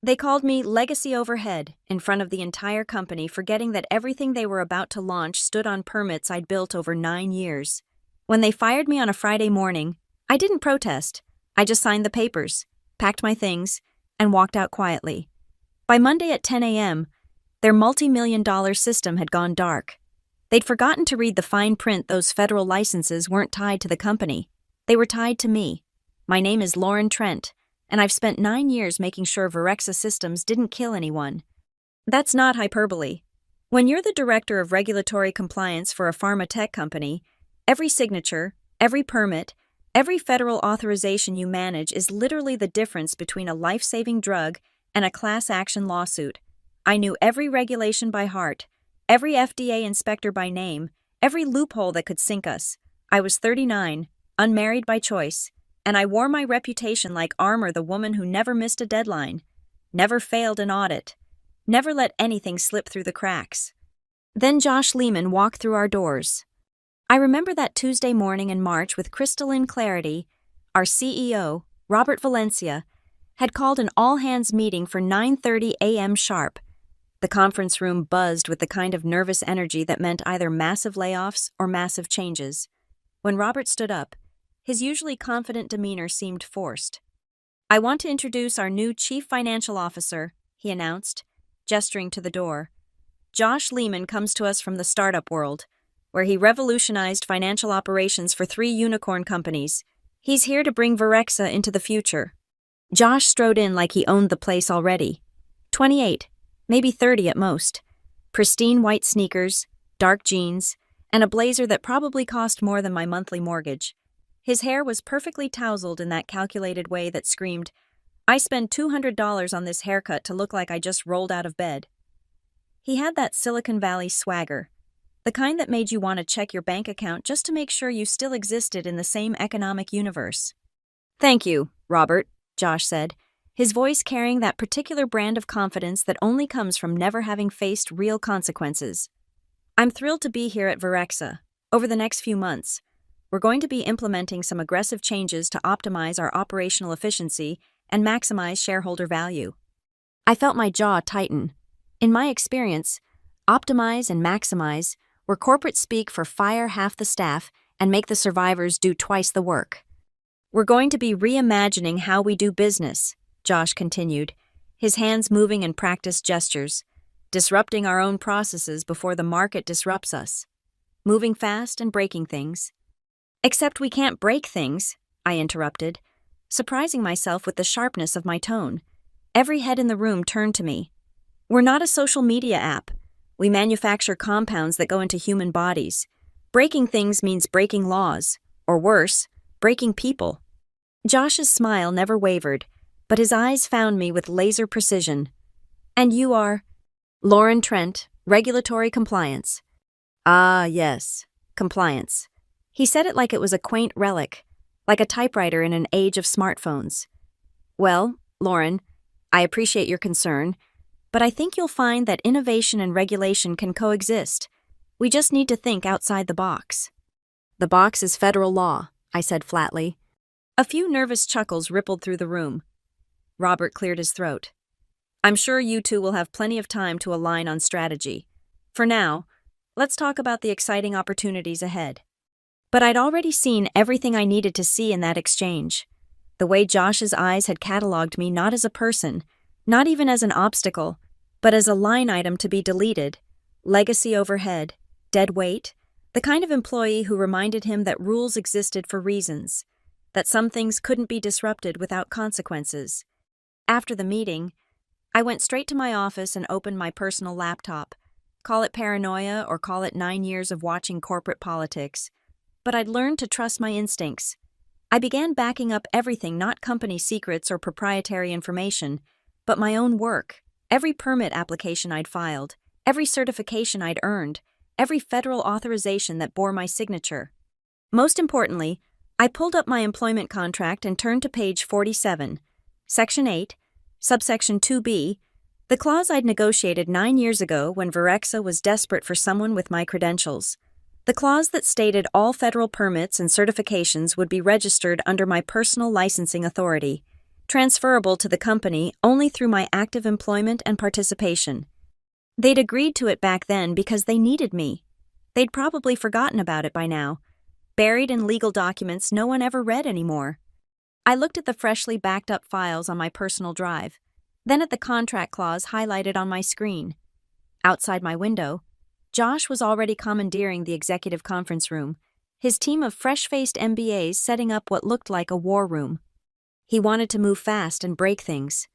They called me legacy overhead in front of the entire company, forgetting that everything they were about to launch stood on permits I'd built over 9 years. When they fired me on a Friday morning, I didn't protest. I just signed the papers, packed my things, and walked out quietly. By Monday at 10 a.m., their multi-million-dollar system had gone dark. They'd forgotten to read the fine print. Those federal licenses weren't tied to the company. They were tied to me. My name is Lauren Trent, and I've spent 9 years making sure Virexa Systems didn't kill anyone. That's not hyperbole. When you're the director of regulatory compliance for a pharma tech company, every signature, every permit, every federal authorization you manage is literally the difference between a life-saving drug and a class action lawsuit. I knew every regulation by heart, every FDA inspector by name, every loophole that could sink us. I was 39, unmarried by choice, and I wore my reputation like armor, the woman who never missed a deadline, never failed an audit, never let anything slip through the cracks. Then Josh Lehman walked through our doors. I remember that Tuesday morning in March with crystalline clarity. Our CEO, Robert Valencia, had called an all-hands meeting for 9:30 a.m. sharp. The conference room buzzed with the kind of nervous energy that meant either massive layoffs or massive changes. When Robert stood up, his usually confident demeanor seemed forced. "I want to introduce our new Chief Financial Officer," he announced, gesturing to the door. "Josh Lehman comes to us from the startup world, where he revolutionized financial operations for 3 unicorn companies. He's here to bring Virexa into the future." Josh strode in like he owned the place already. 28, maybe 30 at most. Pristine white sneakers, dark jeans, and a blazer that probably cost more than my monthly mortgage. His hair was perfectly tousled in that calculated way that screamed, "I spend $200 on this haircut to look like I just rolled out of bed." He had that Silicon Valley swagger, the kind that made you want to check your bank account just to make sure you still existed in the same economic universe. "Thank you, Robert," Josh said, his voice carrying that particular brand of confidence that only comes from never having faced real consequences. "I'm thrilled to be here at Virexa. Over the next few months, we're going to be implementing some aggressive changes to optimize our operational efficiency and maximize shareholder value." I felt my jaw tighten. In my experience, optimize and maximize were corporate speak for fire half the staff and make the survivors do twice the work. "We're going to be reimagining how we do business," Josh continued, his hands moving in practiced gestures, "disrupting our own processes before the market disrupts us. Moving fast and breaking things." "Except we can't break things," I interrupted, surprising myself with the sharpness of my tone. Every head in the room turned to me. "We're not a social media app. We manufacture compounds that go into human bodies. Breaking things means breaking laws, or worse, breaking people." Josh's smile never wavered, but his eyes found me with laser precision. "And you are?" "Lauren Trent, Regulatory Compliance." "Ah, yes, compliance." He said it like it was a quaint relic, like a typewriter in an age of smartphones. "Well, Lauren, I appreciate your concern, but I think you'll find that innovation and regulation can coexist. We just need to think outside the box." "The box is federal law," I said flatly. A few nervous chuckles rippled through the room. Robert cleared his throat. "I'm sure you two will have plenty of time to align on strategy. For now, let's talk about the exciting opportunities ahead." But I'd already seen everything I needed to see in that exchange. The way Josh's eyes had cataloged me not as a person, not even as an obstacle, but as a line item to be deleted, legacy overhead, dead weight, the kind of employee who reminded him that rules existed for reasons, that some things couldn't be disrupted without consequences. After the meeting, I went straight to my office and opened my personal laptop. Call it paranoia or call it 9 years of watching corporate politics, but I'd learned to trust my instincts. I began backing up everything, not company secrets or proprietary information, but my own work, every permit application I'd filed, every certification I'd earned, every federal authorization that bore my signature. Most importantly, I pulled up my employment contract and turned to page 47, Section 8, Subsection 2B, the clause I'd negotiated 9 years ago when Virexa was desperate for someone with my credentials. The clause that stated all federal permits and certifications would be registered under my personal licensing authority. transferable to the company only through my active employment and participation. They'd agreed to it back then because they needed me. They'd probably forgotten about it by now, buried in legal documents no one ever read anymore. I looked at the freshly backed up files on my personal drive, then at the contract clause highlighted on my screen. Outside my window, Josh was already commandeering the executive conference room, his team of fresh-faced MBAs setting up what looked like a war room. He wanted to move fast and break things.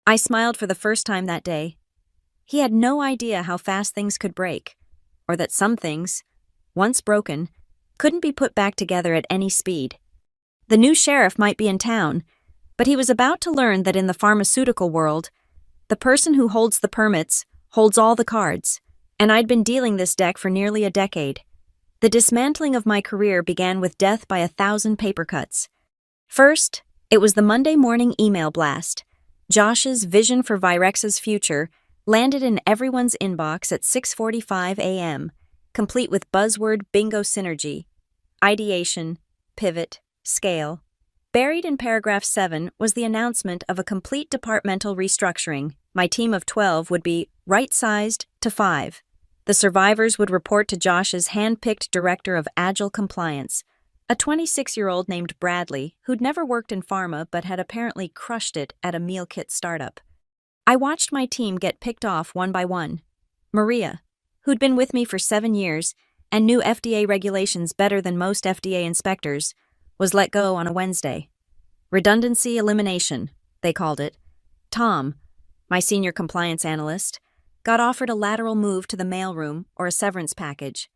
I smiled for the first time that day. He had no idea how fast things could break, or that some things, once broken, couldn't be put back together at any speed. The new sheriff might be in town, but he was about to learn that in the pharmaceutical world, the person who holds the permits holds all the cards, and I'd been dealing this deck for nearly a decade. The dismantling of my career began with death by 1,000 paper cuts. First, it was the Monday morning email blast. Josh's vision for Virex's future landed in everyone's inbox at 6:45 a.m., complete with buzzword bingo synergy, ideation, pivot, scale. Buried in paragraph 7 was the announcement of a complete departmental restructuring. My team of 12 would be right-sized to 5. The survivors would report to Josh's hand-picked director of Agile Compliance, a 26-year-old named Bradley who'd never worked in pharma but had apparently crushed it at a meal kit startup. I watched my team get picked off one by one. Maria, who'd been with me for 7 years and knew FDA regulations better than most FDA inspectors, was let go on a Wednesday. Redundancy elimination, they called it. Tom, my senior compliance analyst, got offered a lateral move to the mailroom or a severance package.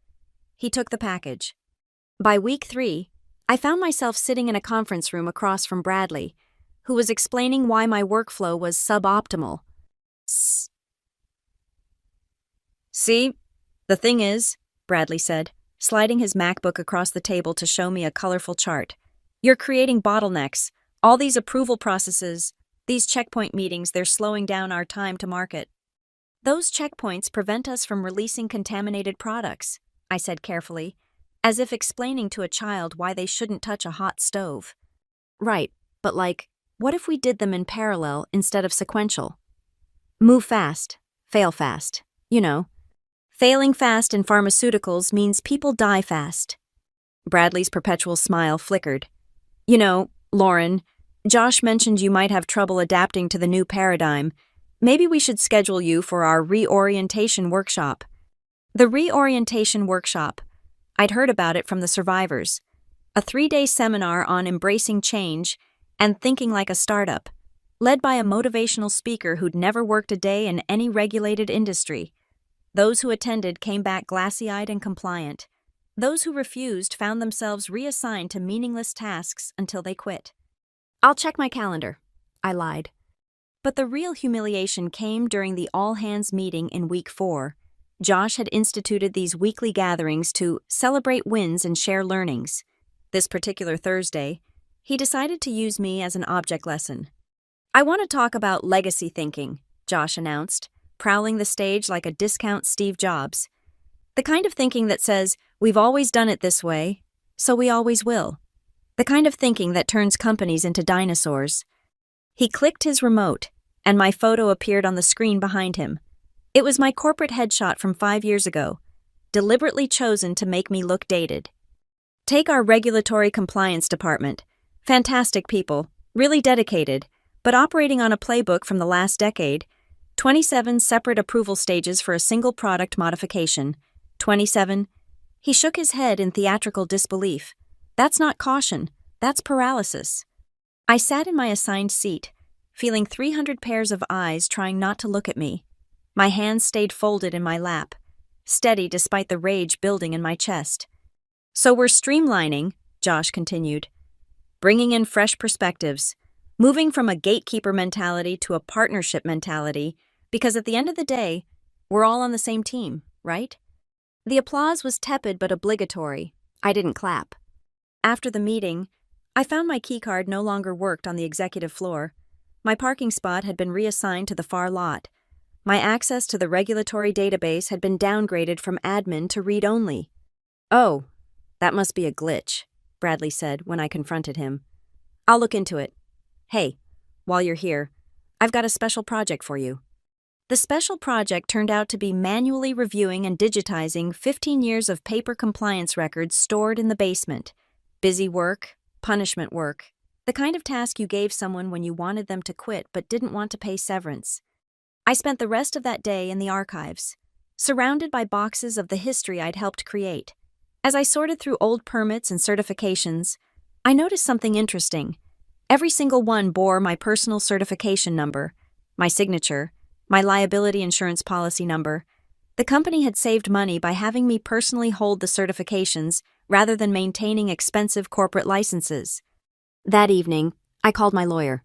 He took the package. By week 3, I found myself sitting in a conference room across from Bradley, who was explaining why my workflow was suboptimal. See, the thing is, Bradley said, sliding his MacBook across the table to show me a colorful chart. You're creating bottlenecks, all these approval processes, these checkpoint meetings, they're slowing down our time to market. Those checkpoints prevent us from releasing contaminated products, I said carefully, as if explaining to a child why they shouldn't touch a hot stove. Right, but what if we did them in parallel instead of sequential? Move fast, fail fast, you know. Failing fast in pharmaceuticals means people die fast. Bradley's perpetual smile flickered. You know, Lauren, Josh mentioned you might have trouble adapting to the new paradigm. Maybe we should schedule you for our reorientation workshop. The reorientation workshop. I'd heard about it from the survivors. A 3-day seminar on embracing change and thinking like a startup, led by a motivational speaker who'd never worked a day in any regulated industry. Those who attended came back glassy-eyed and compliant. Those who refused found themselves reassigned to meaningless tasks until they quit. I'll check my calendar, I lied. But the real humiliation came during the all-hands meeting in week 4. Josh had instituted these weekly gatherings to celebrate wins and share learnings. This particular Thursday, he decided to use me as an object lesson. I want to talk about legacy thinking, Josh announced, prowling the stage like a discount Steve Jobs. The kind of thinking that says, we've always done it this way, so we always will. The kind of thinking that turns companies into dinosaurs. He clicked his remote, and my photo appeared on the screen behind him. It was my corporate headshot from 5 years ago, deliberately chosen to make me look dated. Take our regulatory compliance department. Fantastic people, really dedicated, but operating on a playbook from the last decade. 27 separate approval stages for a single product modification. 27. He shook his head in theatrical disbelief. That's not caution, that's paralysis. I sat in my assigned seat, feeling 300 pairs of eyes trying not to look at me. My hands stayed folded in my lap, steady despite the rage building in my chest. So we're streamlining, Josh continued, bringing in fresh perspectives, moving from a gatekeeper mentality to a partnership mentality, because at the end of the day, we're all on the same team, right? The applause was tepid but obligatory. I didn't clap. After the meeting, I found my keycard no longer worked on the executive floor. My parking spot had been reassigned to the far lot. My access to the regulatory database had been downgraded from admin to read-only. Oh, that must be a glitch, Bradley said when I confronted him. I'll look into it. Hey, while you're here, I've got a special project for you. The special project turned out to be manually reviewing and digitizing 15 years of paper compliance records stored in the basement. Busy work, punishment work, the kind of task you gave someone when you wanted them to quit but didn't want to pay severance. I spent the rest of that day in the archives, surrounded by boxes of the history I'd helped create. As I sorted through old permits and certifications, I noticed something interesting. Every single one bore my personal certification number, my signature, my liability insurance policy number. The company had saved money by having me personally hold the certifications rather than maintaining expensive corporate licenses. That evening, I called my lawyer.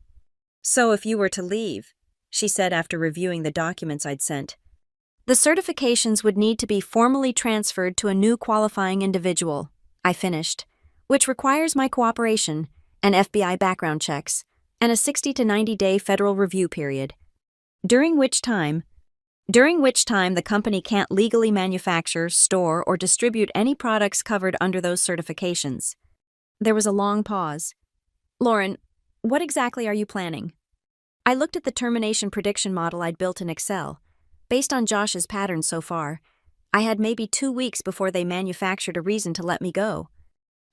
"So if you were to leave," she said after reviewing the documents I'd sent, "the certifications would need to be formally transferred to a new qualifying individual," I finished, "which requires my cooperation and FBI background checks and a 60 to 90-day federal review period. During which time the company can't legally manufacture, store, or distribute any products covered under those certifications." There was a long pause. "Lauren, what exactly are you planning?" I looked at the termination prediction model I'd built in Excel. Based on Josh's patterns so far, I had maybe 2 weeks before they manufactured a reason to let me go.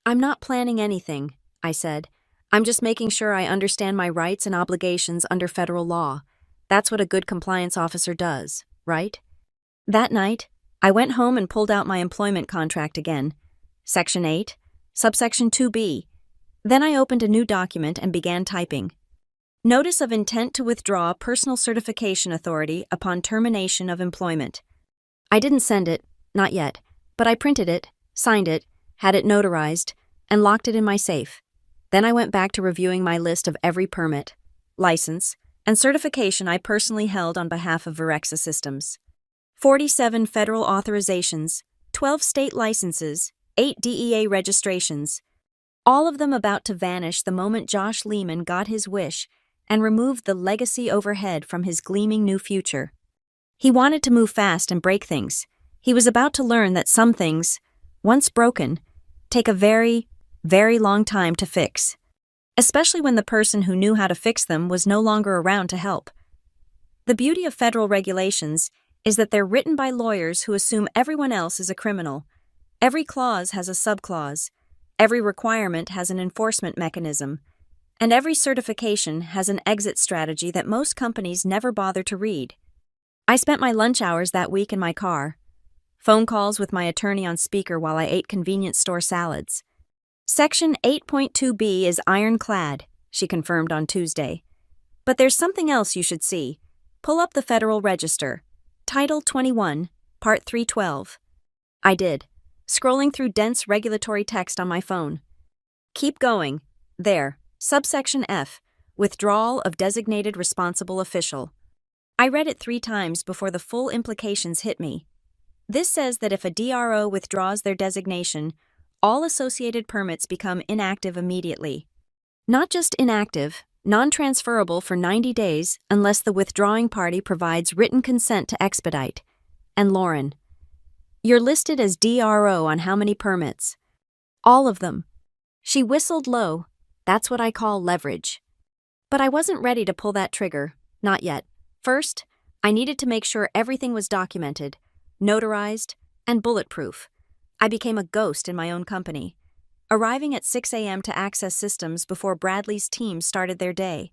"I'm not planning anything," I said. "I'm just making sure I understand my rights and obligations under federal law. That's what a good compliance officer does, right?" That night, I went home and pulled out my employment contract again. Section 8, subsection 2B. Then I opened a new document and began typing. Notice of intent to withdraw personal certification authority upon termination of employment. I didn't send it, not yet, but I printed it, signed it, had it notarized, and locked it in my safe. Then I went back to reviewing my list of every permit, license, and certification I personally held on behalf of Virexa Systems. 47 federal authorizations, 12 state licenses, 8 DEA registrations, all of them about to vanish the moment Josh Lehman got his wish and removed the legacy overhead from his gleaming new future. He wanted to move fast and break things. He was about to learn that some things, once broken, take a very, very long time to fix, especially when the person who knew how to fix them was no longer around to help. The beauty of federal regulations is that they're written by lawyers who assume everyone else is a criminal. Every clause has a subclause, every requirement has an enforcement mechanism, and every certification has an exit strategy that most companies never bother to read. I spent my lunch hours that week in my car, phone calls with my attorney on speaker while I ate convenience store salads. Section 8.2b is ironclad, she confirmed on Tuesday. But there's something else you should see. Pull up the Federal Register. Title 21, Part 312. I did, scrolling through dense regulatory text on my phone. Keep going. There, subsection F, withdrawal of designated responsible official. I read it 3 times before the full implications hit me. This says that if a DRO withdraws their designation, all associated permits become inactive immediately. Not just inactive, non-transferable for 90 days unless the withdrawing party provides written consent to expedite. And Lauren, you're listed as DRO on how many permits? All of them. She whistled low. That's what I call leverage. But I wasn't ready to pull that trigger, not yet. First, I needed to make sure everything was documented, notarized, and bulletproof. I became a ghost in my own company, arriving at 6 a.m. to access systems before Bradley's team started their day,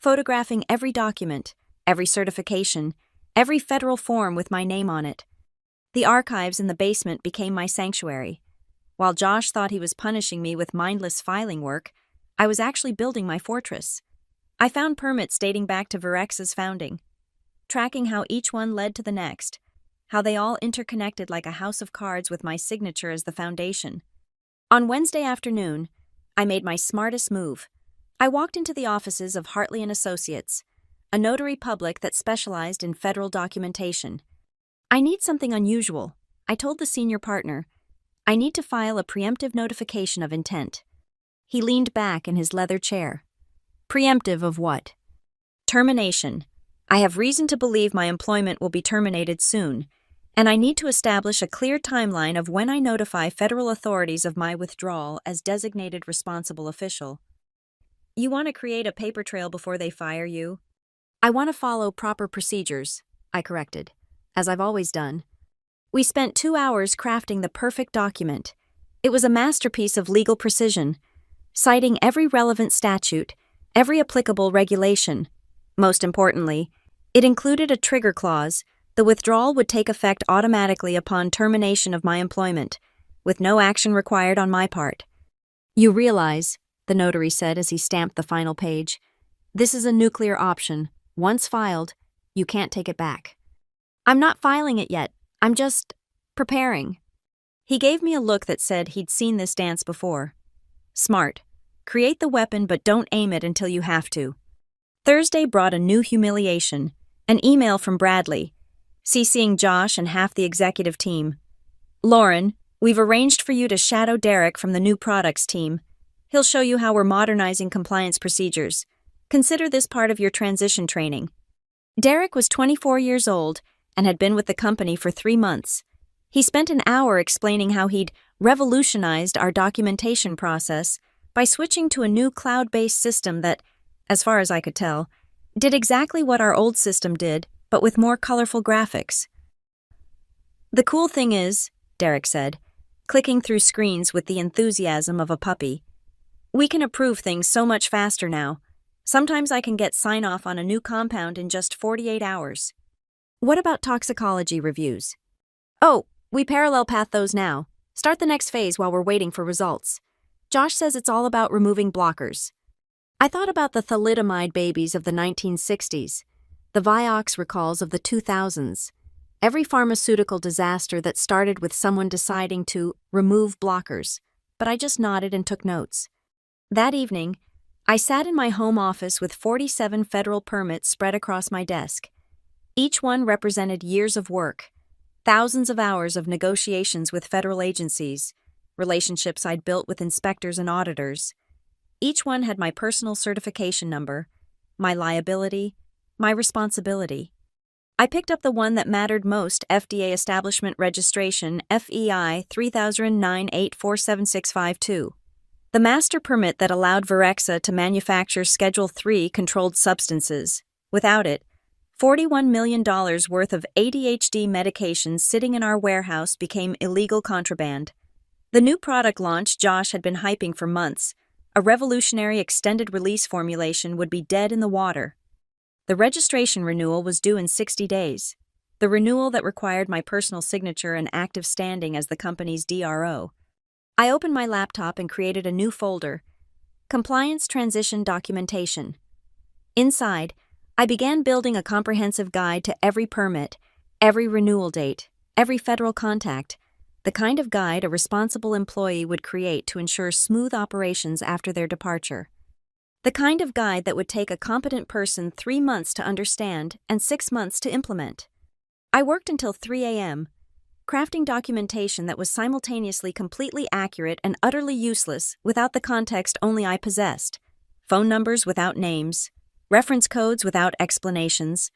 photographing every document, every certification, every federal form with my name on it. The archives in the basement became my sanctuary. While Josh thought he was punishing me with mindless filing work, I was actually building my fortress. I found permits dating back to Virexa's founding, tracking how each one led to the next, how they all interconnected like a house of cards with my signature as the foundation. On Wednesday afternoon, I made my smartest move. I walked into the offices of Hartley & Associates, a notary public that specialized in federal documentation. I need something unusual, I told the senior partner. I need to file a preemptive notification of intent. He leaned back in his leather chair. Preemptive of what? Termination. I have reason to believe my employment will be terminated soon, and I need to establish a clear timeline of when I notify federal authorities of my withdrawal as designated responsible official. You want to create a paper trail before they fire you? I want to follow proper procedures, I corrected, as I've always done. We spent 2 hours crafting the perfect document. It was a masterpiece of legal precision, citing every relevant statute, every applicable regulation. Most importantly, it included a trigger clause. The withdrawal would take effect automatically upon termination of my employment, with no action required on my part. You realize, the notary said as he stamped the final page, this is a nuclear option. Once filed, you can't take it back. I'm not filing it yet. I'm just preparing. He gave me a look that said he'd seen this dance before. Smart. Create the weapon, but don't aim it until you have to. Thursday brought a new humiliation, an email from Bradley, CCing Josh and half the executive team. Lauren, we've arranged for you to shadow Derek from the new products team. He'll show you how we're modernizing compliance procedures. Consider this part of your transition training. Derek was 24 years old and had been with the company for 3 months. He spent an hour explaining how he'd revolutionized our documentation process by switching to a new cloud-based system that, as far as I could tell, did exactly what our old system did, but with more colorful graphics. The cool thing is, Derek said, clicking through screens with the enthusiasm of a puppy, we can approve things so much faster now. Sometimes I can get sign-off on a new compound in just 48 hours. What about toxicology reviews? Oh, we parallel path those now. Start the next phase while we're waiting for results. Josh says it's all about removing blockers. I thought about the thalidomide babies of the 1960s, the Vioxx recalls of the 2000s, every pharmaceutical disaster that started with someone deciding to remove blockers, but I just nodded and took notes. That evening, I sat in my home office with 47 federal permits spread across my desk. Each one represented years of work, thousands of hours of negotiations with federal agencies, relationships I'd built with inspectors and auditors. Each one had my personal certification number, my liability, my responsibility. I picked up the one that mattered most, FDA Establishment Registration, FEI 3009847652. The master permit that allowed Virexa to manufacture Schedule III controlled substances. Without it, $41 million worth of ADHD medications sitting in our warehouse became illegal contraband. The new product launch Josh had been hyping for months, a revolutionary extended-release formulation, would be dead in the water. The registration renewal was due in 60 days, the renewal that required my personal signature and active standing as the company's DRO. I opened my laptop and created a new folder, Compliance Transition Documentation. Inside, I began building a comprehensive guide to every permit, every renewal date, every federal contact, the kind of guide a responsible employee would create to ensure smooth operations after their departure. The kind of guide that would take a competent person 3 months to understand and 6 months to implement. I worked until 3 a.m., crafting documentation that was simultaneously completely accurate and utterly useless without the context only I possessed, phone numbers without names, reference codes without explanations,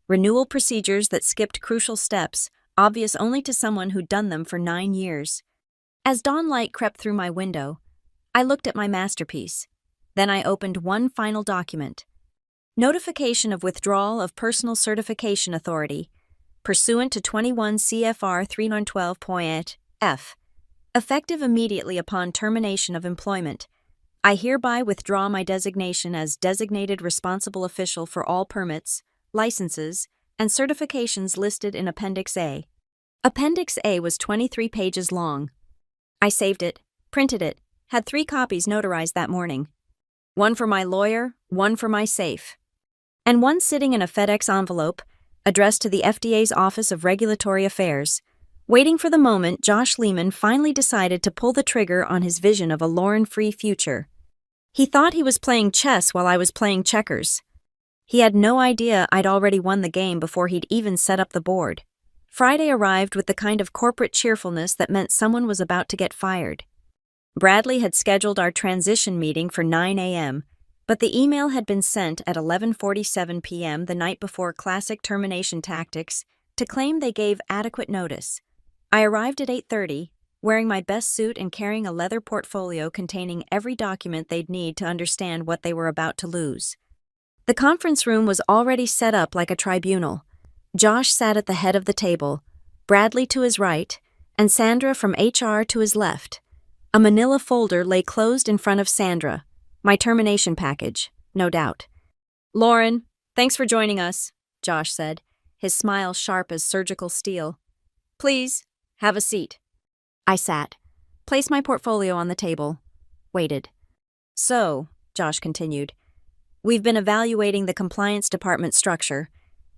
renewal procedures that skipped crucial steps, obvious only to someone who'd done them for 9 years. As dawn light crept through my window, I looked at my masterpiece. Then I opened one final document. Notification of withdrawal of personal certification authority, pursuant to 21 CFR 3912.f. Effective immediately upon termination of employment. I hereby withdraw my designation as designated responsible official for all permits, licenses, and certifications listed in Appendix A. Appendix A was 23 pages long. I saved it, printed it, had 3 copies notarized that morning. One for my lawyer, one for my safe, and one sitting in a FedEx envelope addressed to the FDA's Office of Regulatory Affairs, waiting for the moment Josh Lehman finally decided to pull the trigger on his vision of a Lauren-free future. He thought he was playing chess while I was playing checkers. He had no idea I'd already won the game before he'd even set up the board. Friday arrived with the kind of corporate cheerfulness that meant someone was about to get fired. Bradley had scheduled our transition meeting for 9 a.m., but the email had been sent at 11:47 p.m. the night before classic termination tactics to claim they gave adequate notice. I arrived at 8:30, wearing my best suit and carrying a leather portfolio containing every document they'd need to understand what they were about to lose. The conference room was already set up like a tribunal. Josh sat at the head of the table, Bradley to his right, and Sandra from HR to his left. A manila folder lay closed in front of Sandra. My termination package, no doubt. "Lauren, thanks for joining us," Josh said, his smile sharp as surgical steel. "Please, have a seat." I sat, placed my portfolio on the table, waited. "So," Josh continued, "we've been evaluating the compliance department structure,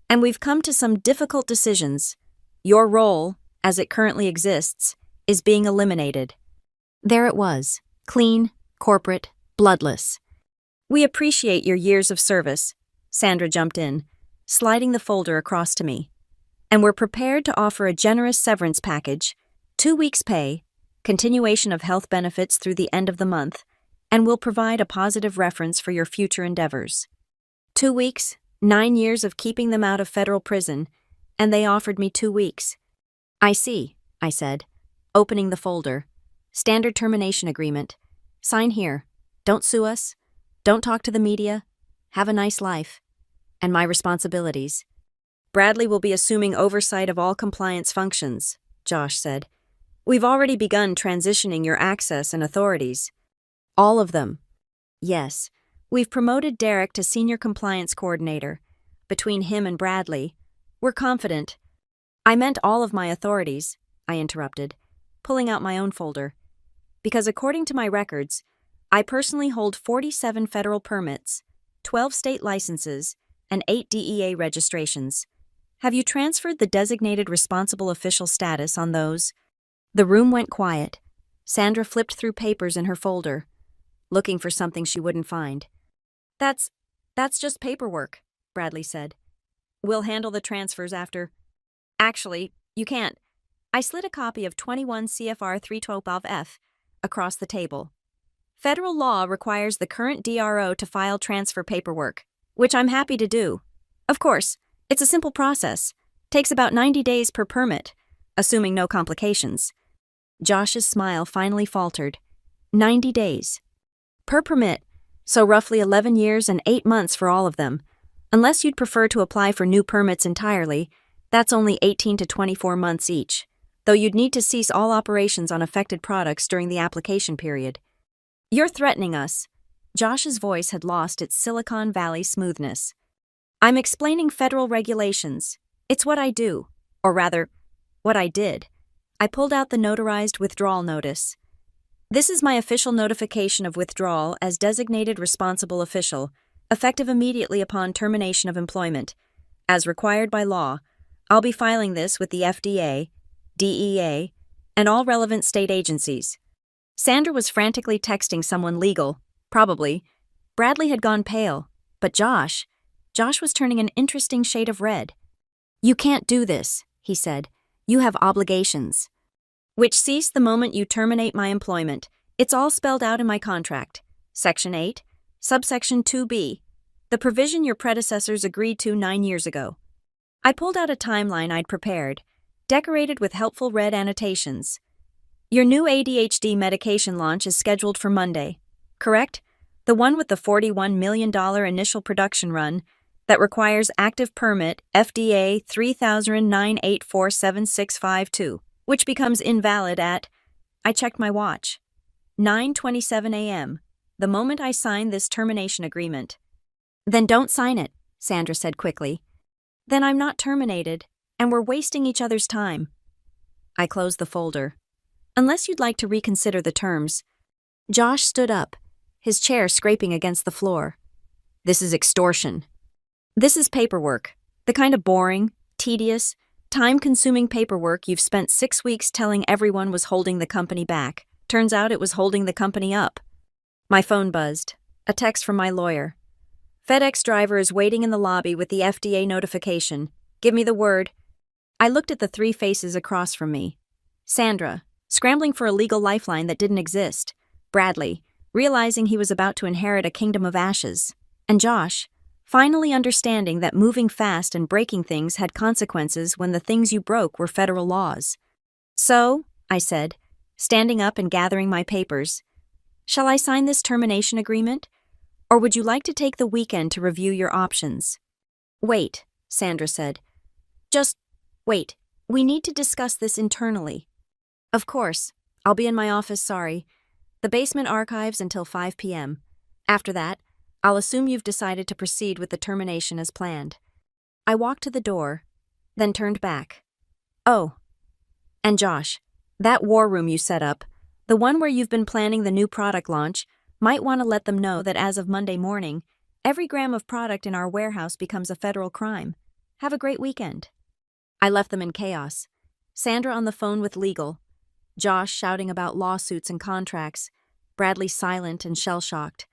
and we've come to some difficult decisions. Your role, as it currently exists, is being eliminated." There it was, clean, corporate, bloodless. "We appreciate your years of service," Sandra jumped in, sliding the folder across to me. "And we're prepared to offer a generous severance package, 2 weeks' pay, continuation of health benefits through the end of the month, and we'll provide a positive reference for your future endeavors." 2 weeks, 9 years of keeping them out of federal prison, and they offered me 2 weeks. "I see," I said, opening the folder. "Standard termination agreement. Sign here. Don't sue us. Don't talk to the media. Have a nice life. And my responsibilities." "Bradley will be assuming oversight of all compliance functions," Josh said. "We've already begun transitioning your access and authorities." "All of them?" "Yes. We've promoted Derek to Senior Compliance Coordinator. Between him and Bradley, we're confident." "I meant all of my authorities," I interrupted, pulling out my own folder. "Because according to my records, I personally hold 47 federal permits, 12 state licenses, and 8 DEA registrations. Have you transferred the designated responsible official status on those?" The room went quiet. Sandra flipped through papers in her folder, looking for something she wouldn't find. That's just paperwork," Bradley said. "We'll handle the transfers after." "Actually, you can't." I slid a copy of 21 CFR 312F across the table. "Federal law requires the current DRO to file transfer paperwork, which I'm happy to do. Of course, it's a simple process. Takes about 90 days per permit, assuming no complications." Josh's smile finally faltered. 90 days. Per permit, so roughly 11 years and 8 months for all of them. Unless you'd prefer to apply for new permits entirely, that's only 18 to 24 months each, though you'd need to cease all operations on affected products during the application period. "You're threatening us." Josh's voice had lost its Silicon Valley smoothness. "I'm explaining federal regulations. It's what I do. Or rather, what I did." I pulled out the notarized withdrawal notice. "This is my official notification of withdrawal as designated responsible official, effective immediately upon termination of employment. As required by law, I'll be filing this with the FDA, DEA, and all relevant state agencies." Sandra was frantically texting someone legal, probably. Bradley had gone pale, but Josh was turning an interesting shade of red. "You can't do this," he said. "You have obligations." "Which cease the moment you terminate my employment. It's all spelled out in my contract. Section 8, subsection 2B, the provision your predecessors agreed to 9 years ago." I pulled out a timeline I'd prepared, decorated with helpful red annotations. "Your new ADHD medication launch is scheduled for Monday, correct? The one with the $41 million initial production run that requires active permit FDA 3009847652, which becomes invalid at," I checked my watch, "9:27 a.m., the moment I sign this termination agreement." "Then don't sign it," Sandra said quickly. "Then I'm not terminated, and we're wasting each other's time." I closed the folder. "Unless you'd like to reconsider the terms." Josh stood up, his chair scraping against the floor. "This is extortion." "This is paperwork, the kind of boring, tedious, time-consuming paperwork you've spent 6 weeks telling everyone was holding the company back. Turns out it was holding the company up." My phone buzzed. A text from my lawyer. "FedEx driver is waiting in the lobby with the FDA notification. Give me the word." I looked at the 3 faces across from me. Sandra, scrambling for a legal lifeline that didn't exist. Bradley, realizing he was about to inherit a kingdom of ashes. And Josh, finally understanding that moving fast and breaking things had consequences when the things you broke were federal laws. "So," I said, standing up and gathering my papers. "Shall I sign this termination agreement? Or would you like to take the weekend to review your options?" "Wait," Sandra said. "Just wait. We need to discuss this internally." "Of course. I'll be in my office, sorry. The basement archives until 5 p.m. After that, I'll assume you've decided to proceed with the termination as planned." I walked to the door, then turned back. "Oh, and Josh, that war room you set up, the one where you've been planning the new product launch, might want to let them know that as of Monday morning, every gram of product in our warehouse becomes a federal crime. Have a great weekend." I left them in chaos. Sandra on the phone with legal, Josh shouting about lawsuits and contracts, Bradley silent and shell-shocked.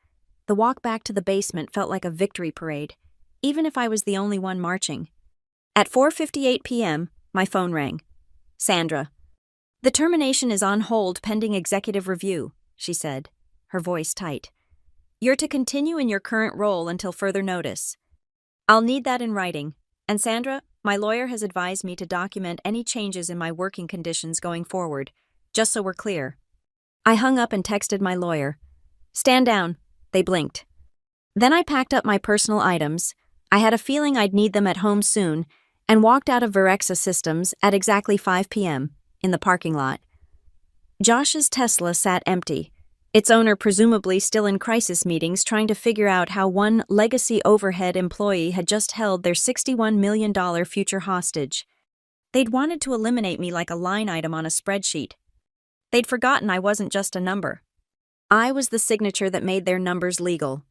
The walk back to the basement felt like a victory parade, even if I was the only one marching. At 4:58 p.m., my phone rang. "Sandra, the termination is on hold pending executive review," she said, her voice tight. "You're to continue in your current role until further notice. I'll need that in writing. And Sandra, my lawyer has advised me to document any changes in my working conditions going forward, just so we're clear." I hung up and texted my lawyer. "Stand down." They blinked. Then I packed up my personal items. I had a feeling I'd need them at home soon, and walked out of Virexa Systems at exactly 5 p.m. in the parking lot. Josh's Tesla sat empty, its owner presumably still in crisis meetings trying to figure out how one legacy overhead employee had just held their $61 million future hostage. They'd wanted to eliminate me like a line item on a spreadsheet. They'd forgotten I wasn't just a number. I was the signature that made their numbers legal.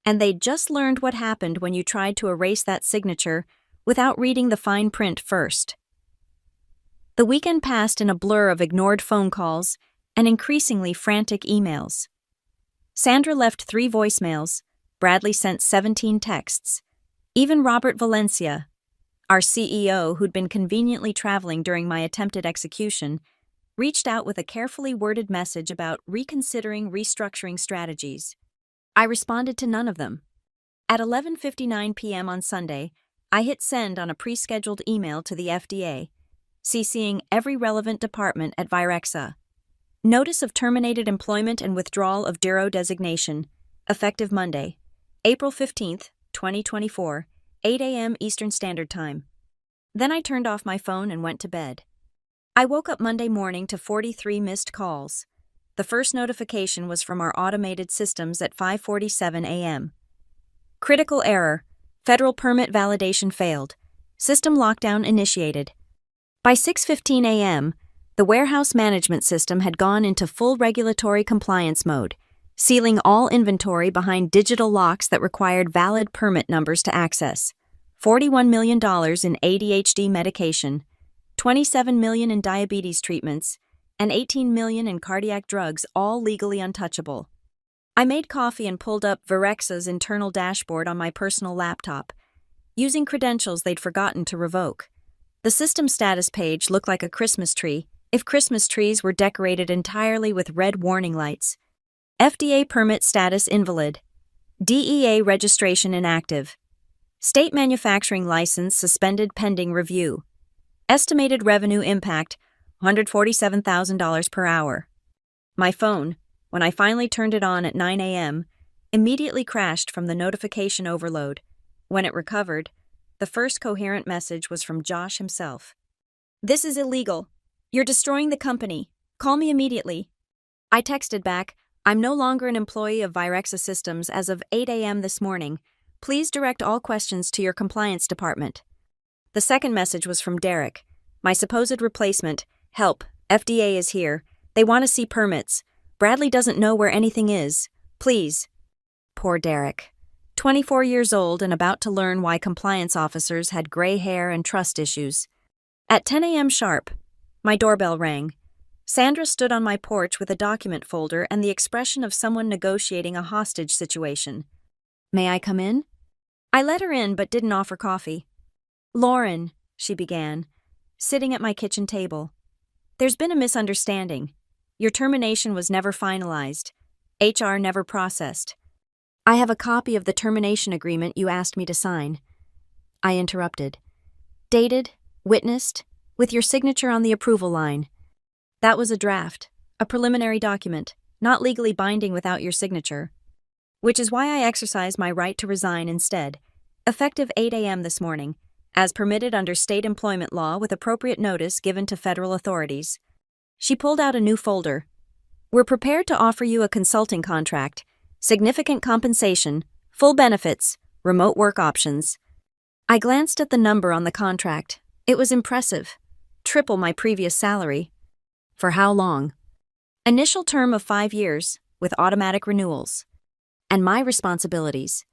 And they'd just learned what happened when you tried to erase that signature without reading the fine print first. The weekend passed in a blur of ignored phone calls and increasingly frantic emails. Sandra left 3 voicemails, Bradley sent 17 texts. Even Robert Valencia, our CEO who'd been conveniently traveling during my attempted execution, reached out with a carefully worded message about reconsidering restructuring strategies. I responded to none of them. At 11:59 p.m. on Sunday, I hit send on a pre-scheduled email to the FDA, CCing every relevant department at Virexa. Notice of terminated employment and withdrawal of Duro designation, effective Monday, April 15, 2024, 8 a.m. Eastern Standard Time. Then I turned off my phone and went to bed. I woke up Monday morning to 43 missed calls. The first notification was from our automated systems at 5:47 a.m. Critical error. Federal permit validation failed. System lockdown initiated. By 6:15 a.m., the warehouse management system had gone into full regulatory compliance mode, sealing all inventory behind digital locks that required valid permit numbers to access. $41 million in ADHD medication, $27 million in diabetes treatments, and $18 million in cardiac drugs, all legally untouchable. I made coffee and pulled up Virexa's internal dashboard on my personal laptop, using credentials they'd forgotten to revoke. The system status page looked like a Christmas tree, if Christmas trees were decorated entirely with red warning lights. FDA permit status invalid. DEA registration inactive. State manufacturing license suspended pending review. Estimated revenue impact, $147,000 per hour. My phone, when I finally turned it on at 9 a.m., immediately crashed from the notification overload. When it recovered, the first coherent message was from Josh himself. "This is illegal. You're destroying the company. Call me immediately." I texted back, "I'm no longer an employee of Virexa Systems as of 8 a.m. this morning. Please direct all questions to your compliance department." The second message was from Derek, my supposed replacement. "Help, FDA is here. They want to see permits. Bradley doesn't know where anything is. Please." Poor Derek. 24 years old and about to learn why compliance officers had gray hair and trust issues. At 10 a.m. sharp, my doorbell rang. Sandra stood on my porch with a document folder and the expression of someone negotiating a hostage situation. "May I come in?" I let her in but didn't offer coffee. "Lauren," she began, sitting at my kitchen table. "There's been a misunderstanding. Your termination was never finalized. HR never processed. I have a copy of the termination agreement you asked me to sign." I interrupted. "Dated, witnessed, with your signature on the approval line." "That was a draft. a preliminary document, not legally binding without your signature. Which is why I exercised my right to resign instead, effective 8 a.m. this morning, as permitted under state employment law with appropriate notice given to federal authorities. She pulled out a new folder. We're prepared to offer you a consulting contract, significant compensation, full benefits, remote work options. I glanced at the number on the contract. It was impressive. Triple my previous salary. For how long? Initial term of 5 years, with automatic renewals. And my responsibilities: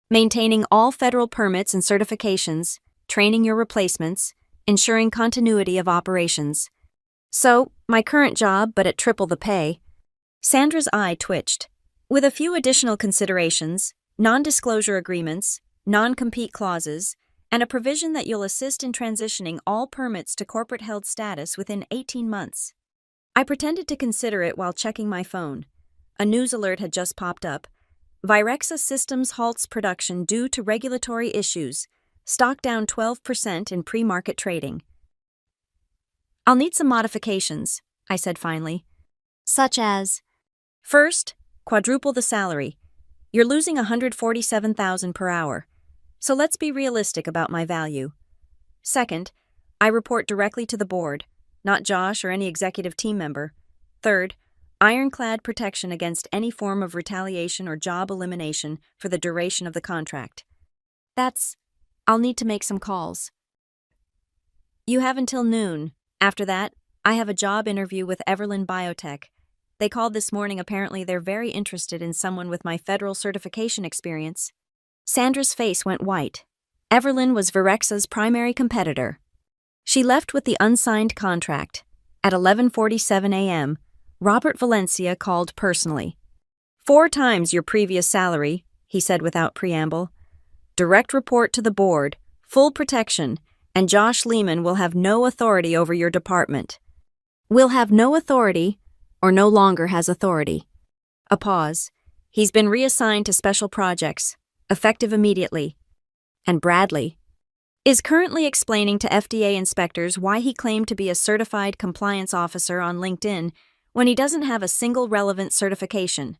maintaining all federal permits and certifications, training your replacements, ensuring continuity of operations. So, my current job, but at triple the pay. Sandra's eye twitched. With a few additional considerations, non-disclosure agreements, non-compete clauses, and a provision that you'll assist in transitioning all permits to corporate-held status within 18 months. I pretended to consider it while checking my phone. A news alert had just popped up. Virexa Systems halts production due to regulatory issues. Stock down 12% in pre-market trading. I'll need some modifications, I said finally. Such as, first, quadruple the salary. You're losing $147,000 per hour. So let's be realistic about my value. Second, I report directly to the board, not Josh or any executive team member. Third, ironclad protection against any form of retaliation or job elimination for the duration of the contract. I'll need to make some calls. You have until noon. After that, I have a job interview with Everlyn Biotech. They called this morning. Apparently they're very interested in someone with my federal certification experience. Sandra's face went white. Everlyn was Virexa's primary competitor. She left with the unsigned contract. At 11:47 a.m., Robert Valencia called personally. 4 times your previous salary, he said without preamble. Direct report to the board, full protection, and Josh Lehman will have no authority over your department. Will have no authority, or no longer has authority. A pause. He's been reassigned to special projects, effective immediately. And Bradley is currently explaining to FDA inspectors why he claimed to be a certified compliance officer on LinkedIn when he doesn't have a single relevant certification.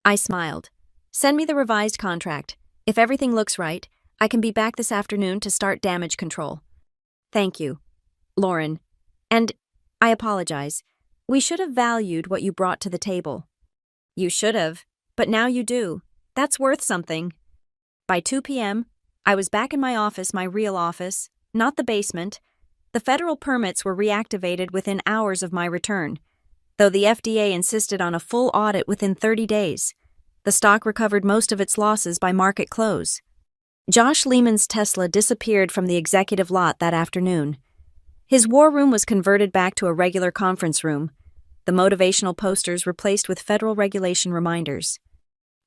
I smiled. Send me the revised contract. If everything looks right, I can be back this afternoon to start damage control. Thank you, Lauren. And I apologize. We should have valued what you brought to the table. You should have, but now you do. That's worth something. By 2 p.m., I was back in my office, my real office, not the basement. The federal permits were reactivated within hours of my return, though the FDA insisted on a full audit within 30 days. The stock recovered most of its losses by market close. Josh Lehman's Tesla disappeared from the executive lot that afternoon. His war room was converted back to a regular conference room, the motivational posters replaced with federal regulation reminders.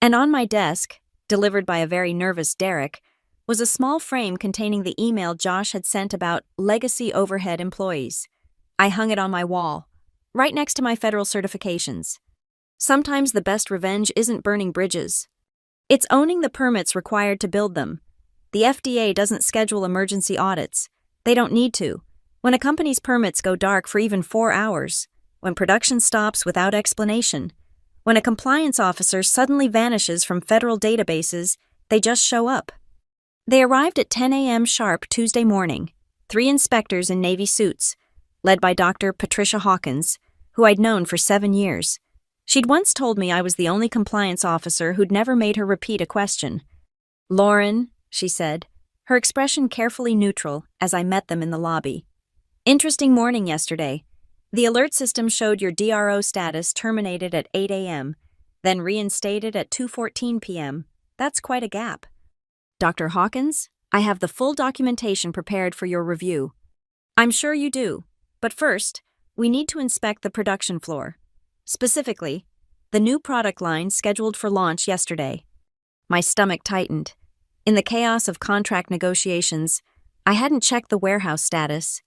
And on my desk, delivered by a very nervous Derek, was a small frame containing the email Josh had sent about legacy overhead employees. I hung it on my wall, right next to my federal certifications. Sometimes the best revenge isn't burning bridges. It's owning the permits required to build them. The FDA doesn't schedule emergency audits. They don't need to. When a company's permits go dark for even 4 hours, when production stops without explanation, when a compliance officer suddenly vanishes from federal databases, they just show up. They arrived at 10 a.m. sharp Tuesday morning, 3 inspectors in Navy suits, led by Dr. Patricia Hawkins, who I'd known for 7 years. She'd once told me I was the only compliance officer who'd never made her repeat a question. Lauren, she said, her expression carefully neutral as I met them in the lobby. Interesting morning yesterday. The alert system showed your DRO status terminated at 8 a.m., then reinstated at 2:14 p.m. That's quite a gap. Dr. Hawkins, I have the full documentation prepared for your review. I'm sure you do, but first, we need to inspect the production floor. Specifically, the new product line scheduled for launch yesterday. My stomach tightened. In the chaos of contract negotiations, I hadn't checked the warehouse status.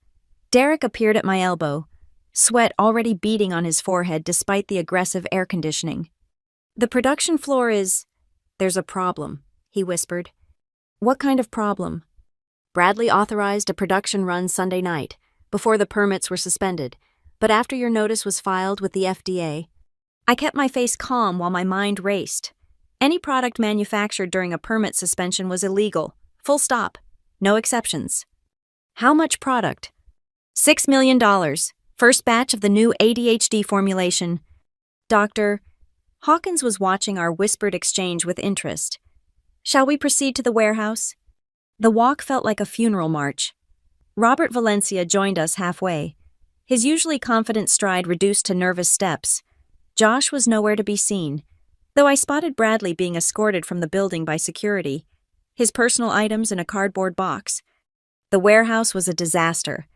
Derek appeared at my elbow, sweat already beading on his forehead despite the aggressive air conditioning. The production floor there's a problem, he whispered. What kind of problem? Bradley authorized a production run Sunday night, before the permits were suspended. but after your notice was filed with the FDA, I kept my face calm while my mind raced. Any product manufactured during a permit suspension was illegal. Full stop. No exceptions. How much product? $6 million. First batch of the new ADHD formulation. Dr. Hawkins was watching our whispered exchange with interest. Shall we proceed to the warehouse? The walk felt like a funeral march. Robert Valencia joined us halfway. His usually confident stride reduced to nervous steps. Josh was nowhere to be seen, though I spotted Bradley being escorted from the building by security, his personal items in a cardboard box. The warehouse was a disaster.